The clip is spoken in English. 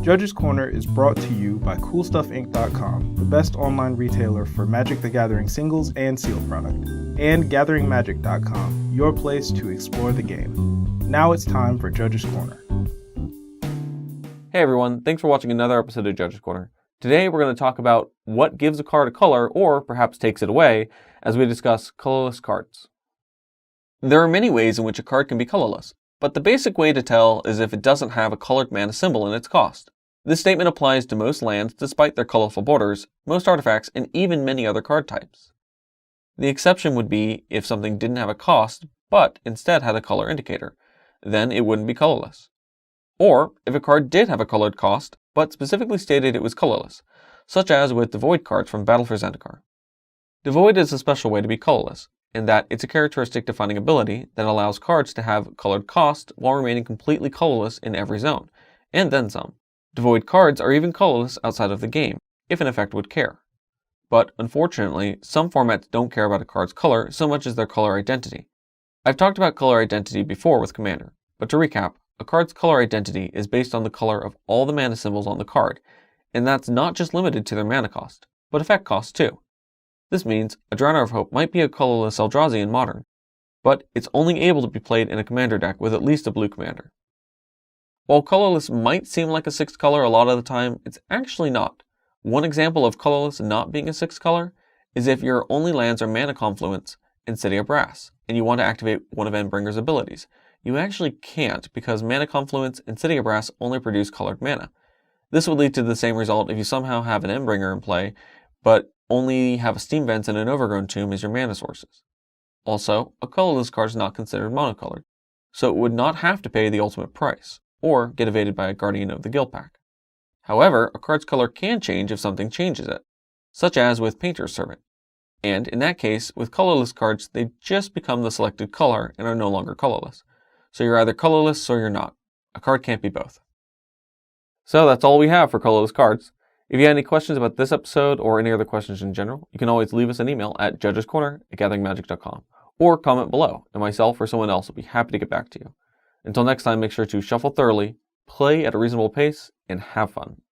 Judge's Corner is brought to you by CoolStuffInc.com, the best online retailer for Magic the Gathering singles and sealed product, and GatheringMagic.com, your place to explore the game. Now it's time for Judge's Corner. Hey everyone, thanks for watching another episode of Judge's Corner. Today we're going to talk about what gives a card a color, or perhaps takes it away, as we discuss colorless cards. There are many ways in which a card can be colorless, but the basic way to tell is if it doesn't have a colored mana symbol in its cost. This statement applies to most lands despite their colorful borders, most artifacts, and even many other card types. The exception would be if something didn't have a cost, but instead had a color indicator. Then it wouldn't be colorless. Or if a card did have a colored cost, but specifically stated it was colorless, such as with Devoid cards from Battle for Zendikar. Devoid is a special way to be colorless, in that it's a characteristic defining ability that allows cards to have colored cost while remaining completely colorless in every zone, and then some. Devoid cards are even colorless outside of the game, if an effect would care. But unfortunately, some formats don't care about a card's color so much as their color identity. I've talked about color identity before with Commander, but to recap, a card's color identity is based on the color of all the mana symbols on the card, and that's not just limited to their mana cost, but effect cost too. This means a Drowner of Hope might be a colorless Eldrazi in Modern, but it's only able to be played in a Commander deck with at least a blue commander. While colorless might seem like a sixth color a lot of the time, it's actually not. One example of colorless not being a sixth color is if your only lands are Mana Confluence and City of Brass, and you want to activate one of Endbringer's abilities. You actually can't because Mana Confluence and City of Brass only produce colored mana. This would lead to the same result if you somehow have an Endbringer in play, but only have a Steam Vents and an Overgrown Tomb as your mana sources. Also, a colorless card is not considered monocolored, so it would not have to pay the ultimate price, or get evaded by a Guardian of the Guildpact. However, a card's color can change if something changes it, such as with Painter's Servant. And in that case, with colorless cards, they just become the selected color and are no longer colorless. So you're either colorless or you're not. A card can't be both. So that's all we have for colorless cards. If you have any questions about this episode or any other questions in general, you can always leave us an email at judgescorner@gatheringmagic.com or comment below, and myself or someone else will be happy to get back to you. Until next time, make sure to shuffle thoroughly, play at a reasonable pace, and have fun.